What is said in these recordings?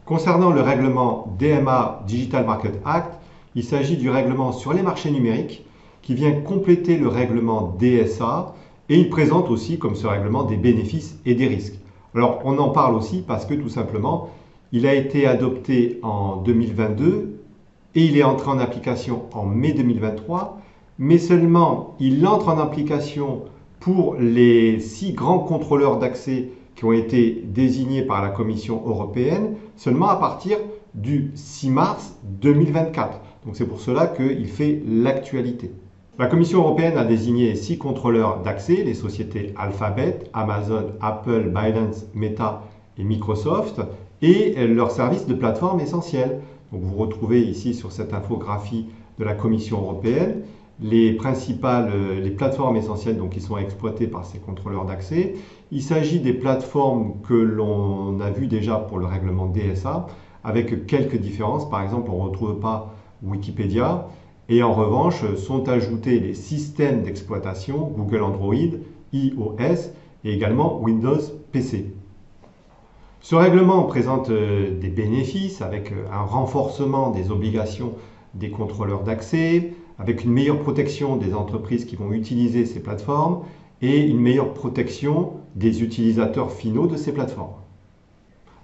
Concernant le règlement DMA Digital Market Act, il s'agit du règlement sur les marchés numériques qui vient compléter le règlement DSA et il présente aussi, comme ce règlement, des bénéfices et des risques. Alors, on en parle aussi parce que tout simplement, il a été adopté en 2022 et il est entré en application en mai 2023, mais seulement il entre en application pour les 6 grands contrôleurs d'accès qui ont été désignés par la Commission européenne seulement à partir du 6 mars 2024. Donc c'est pour cela qu'il fait l'actualité. La Commission européenne a désigné 6 contrôleurs d'accès, les sociétés Alphabet, Amazon, Apple, Binance, Meta et Microsoft, et leurs services de plateforme essentiels. Donc vous retrouvez ici sur cette infographie de la Commission européenne les plateformes essentielles qui sont exploitées par ces contrôleurs d'accès. Il s'agit des plateformes que l'on a vues déjà pour le règlement DSA, avec quelques différences. Par exemple, on ne retrouve pas Wikipédia, et en revanche sont ajoutés les systèmes d'exploitation Google Android, iOS et également Windows PC. Ce règlement présente des bénéfices avec un renforcement des obligations des contrôleurs d'accès, avec une meilleure protection des entreprises qui vont utiliser ces plateformes et une meilleure protection des utilisateurs finaux de ces plateformes.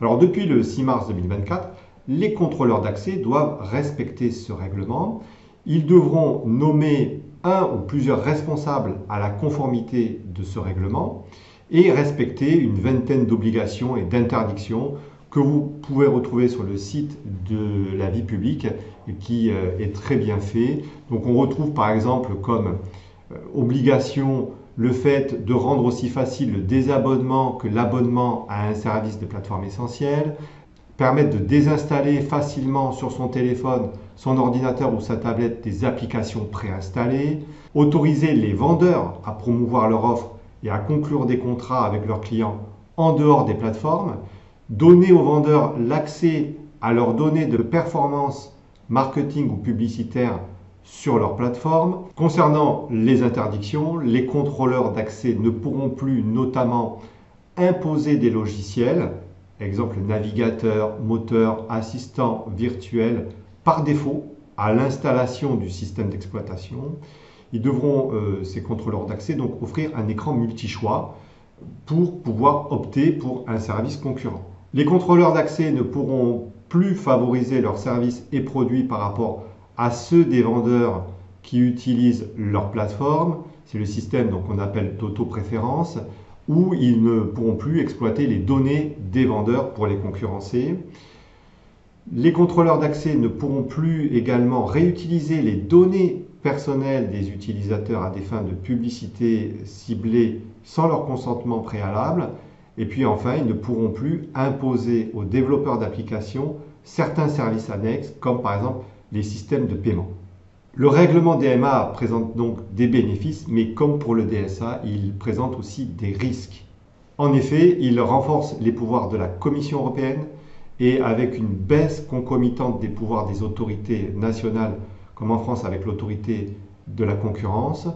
Alors depuis le 6 mars 2024, les contrôleurs d'accès doivent respecter ce règlement. Ils devront nommer un ou plusieurs responsables à la conformité de ce règlement et respecter une vingtaine d'obligations et d'interdictions que vous pouvez retrouver sur le site de la vie publique et qui est très bien fait. Donc on retrouve par exemple comme obligation le fait de rendre aussi facile le désabonnement que l'abonnement à un service de plateforme essentielle, permettre de désinstaller facilement sur son téléphone, son ordinateur ou sa tablette des applications préinstallées, autoriser les vendeurs à promouvoir leur offre et à conclure des contrats avec leurs clients en dehors des plateformes, donner aux vendeurs l'accès à leurs données de performance marketing ou publicitaire sur leur plateforme. Concernant les interdictions, les contrôleurs d'accès ne pourront plus notamment imposer des logiciels, exemple navigateur, moteur, assistant virtuel, par défaut à l'installation du système d'exploitation. Ils devront, ces contrôleurs d'accès, donc offrir un écran multi-choix pour pouvoir opter pour un service concurrent. Les contrôleurs d'accès ne pourront plus favoriser leurs services et produits par rapport à ceux des vendeurs qui utilisent leur plateforme. C'est le système qu'on appelle d'auto-préférence, où ils ne pourront plus exploiter les données des vendeurs pour les concurrencer. Les contrôleurs d'accès ne pourront plus également réutiliser les données personnelles des utilisateurs à des fins de publicité ciblée sans leur consentement préalable. Et puis enfin, ils ne pourront plus imposer aux développeurs d'applications certains services annexes, comme par exemple les systèmes de paiement. Le règlement DMA présente donc des bénéfices, mais comme pour le DSA, il présente aussi des risques. En effet, il renforce les pouvoirs de la Commission européenne et avec une baisse concomitante des pouvoirs des autorités nationales, comme en France avec l'autorité de la concurrence.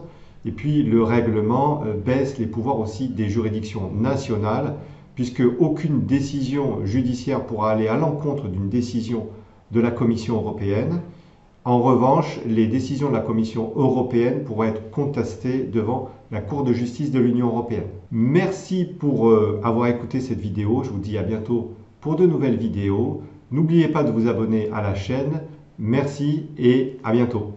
Et puis le règlement baisse les pouvoirs aussi des juridictions nationales, puisque aucune décision judiciaire pourra aller à l'encontre d'une décision de la Commission européenne. En revanche, les décisions de la Commission européenne pourraient être contestées devant la Cour de justice de l'Union européenne. Merci pour avoir écouté cette vidéo. Je vous dis à bientôt pour de nouvelles vidéos. N'oubliez pas de vous abonner à la chaîne. Merci et à bientôt.